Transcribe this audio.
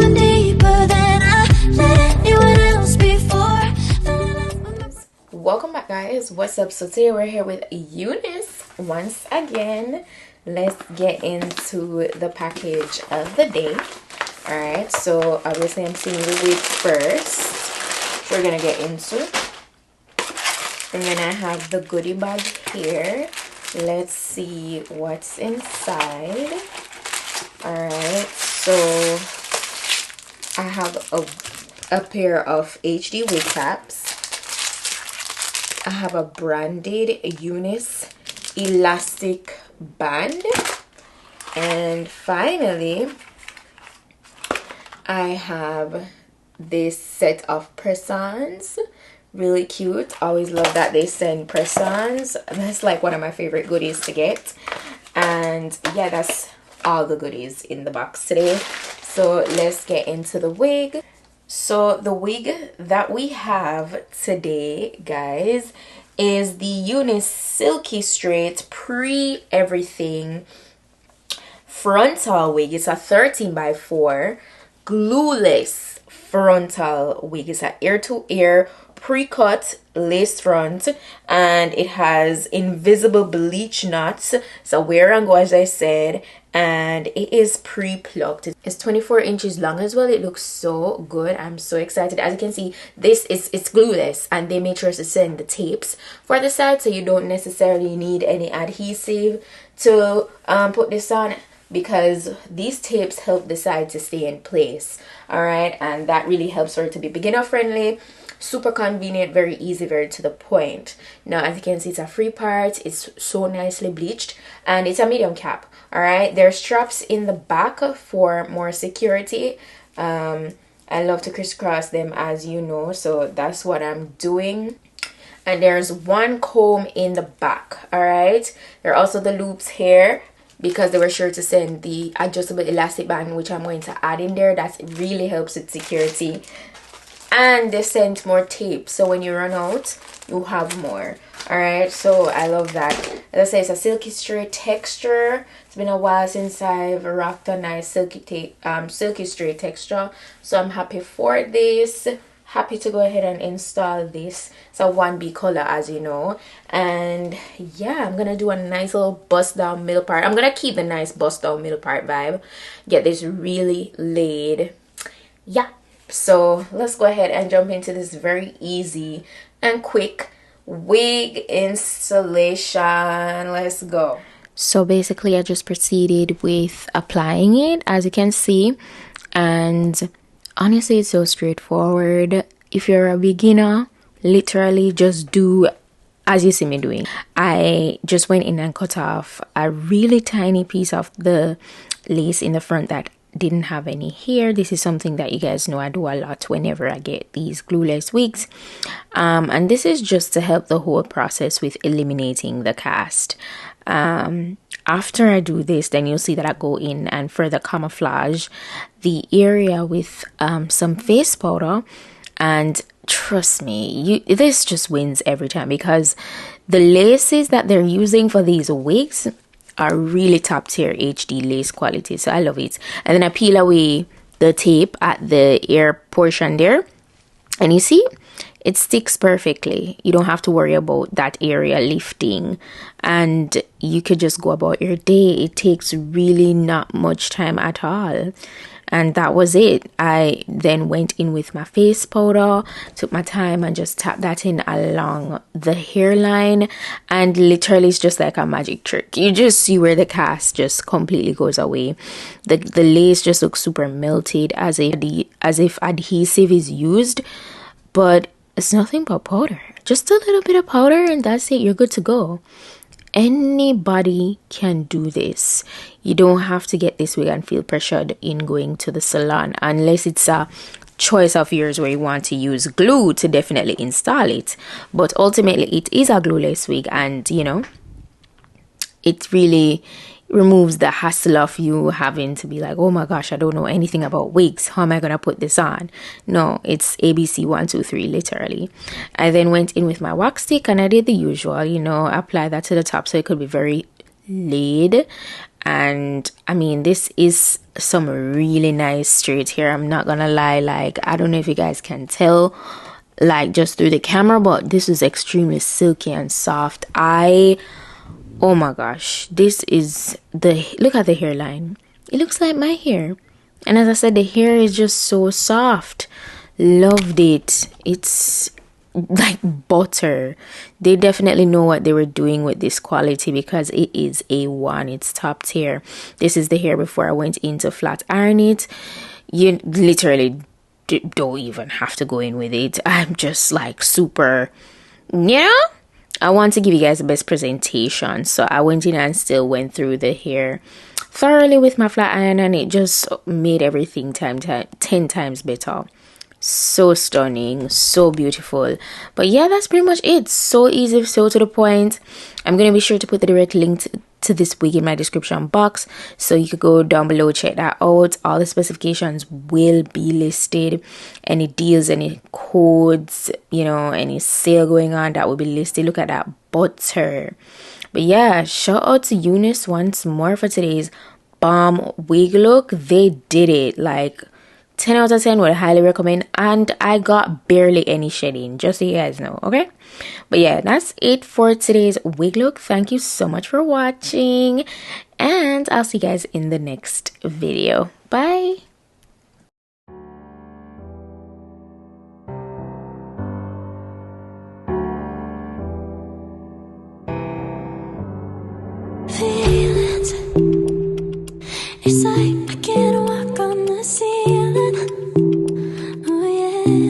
you deeper than I let anyone else before. Welcome back, guys. What's up? So today we're here with Eunice once again. Let's get into the package of the day. All right, so obviously I'm seeing the wig first. We're gonna get into, and then I have the goodie bag here. Let's see what's inside. All right, so I have a pair of HD wig caps. I have a branded Unice elastic band, and finally I have this set of press-ons. Really cute. Always love that they send press-ons. That's like one of my favorite goodies to get. And yeah, that's all the goodies in the box today. So let's get into the wig. So the wig that we have today, guys, is the Unice Silky Straight Pre-Everything frontal wig. It's a 13x4 glueless frontal wig. It's an ear-to-ear pre-cut lace front, and it has invisible bleach knots. So wear and go, as I said, and it is pre-plucked. It's 24 inches long as well. It looks so good. I'm so excited. As you can see, this is it's glueless, and they made sure to send the tapes for the side, so you don't necessarily need any adhesive to put this on, because these tapes help the side to stay in place. All right, and that really helps for it to be beginner friendly, super convenient, very easy, very to the point. Now, as you can see, it's a free part. It's so nicely bleached, and it's a medium cap. All right, there's straps in the back for more security. I love to crisscross them, as you know, so that's what I'm doing. And there's one comb in the back. All right, there are also the loops here, because they were sure to send the adjustable elastic band, which I'm going to add in there. That really helps with security. And they sent more tape, so when you run out, you have more. All right, so I love that. As I say, it's a silky straight texture. It's been a while since I've rocked a nice silky straight texture, so I'm happy for this. Happy to go ahead and install this. It's a 1B color, as you know. And yeah, I'm gonna do a nice little bust down middle part. I'm gonna keep the nice bust down middle part vibe, get this really laid. Yeah, so let's go ahead and jump into this very easy and quick wig installation. Let's go. So basically I just proceeded with applying it, as you can see, and honestly, it's so straightforward. If you're a beginner, literally just do as you see me doing. I just went in and cut off a really tiny piece of the lace in the front that didn't have any hair. This is something that you guys know I do a lot whenever I get these glueless wigs. And this is just to help the whole process with eliminating the cast. After I do this, then you'll see that I go in and further camouflage the area with some face powder. And trust me, this just wins every time, because the laces that they're using for these wigs are really top tier HD lace quality, so I love it. And then I peel away the tape at the ear portion there, and you see it sticks perfectly. You don't have to worry about that area lifting, and you could just go about your day. It takes really not much time at all. And that was it. I then went in with my face powder, took my time and just tapped that in along the hairline, and literally it's just like a magic trick. You just see where the cast just completely goes away. The lace just looks super melted, as if adhesive is used, but it's nothing but powder. Just a little bit of powder and that's it. You're good to go. Anybody can do this. You don't have to get this wig and feel pressured in going to the salon, unless it's a choice of yours where you want to use glue to definitely install it. But ultimately it is a glueless wig, and you know, it really removes the hassle of you having to be like, oh my gosh, I don't know anything about wigs, how am I gonna put this on? No, it's ABC 1 2 3 literally. I then went in with my wax stick and I did the usual, you know, apply that to the top so it could be very laid, And I mean, this is some really nice straight hair, I'm not gonna lie. Like, I don't know if you guys can tell, like, just through the camera, but this is extremely silky and soft. Oh my gosh, this is look at the hairline. It looks like my hair. And as I said, the hair is just so soft. Loved it. It's like butter. They definitely know what they were doing with this quality, because it is A1. It's top tier. This is the hair before I went in to flat iron it. You literally don't even have to go in with it. I'm just like super, I want to give you guys the best presentation, so I went in and still went through the hair thoroughly with my flat iron, and it just made everything 10 times better. So stunning, so beautiful. But yeah, that's pretty much it. So easy, so to the point. I'm gonna be sure to put the direct link to this wig in my description box, so you could go down below, check that out. All the specifications will be listed. Any deals, any codes, any sale going on, that will be listed. Look at that butter. But yeah, shout out to UNICE once more for today's bomb wig look. They did it. Like, 10 out of 10 would highly recommend, and I got barely any shedding, just so you guys know. Okay, but yeah, that's it for today's wig look. Thank you so much for watching, and I'll see you guys in the next video. Bye.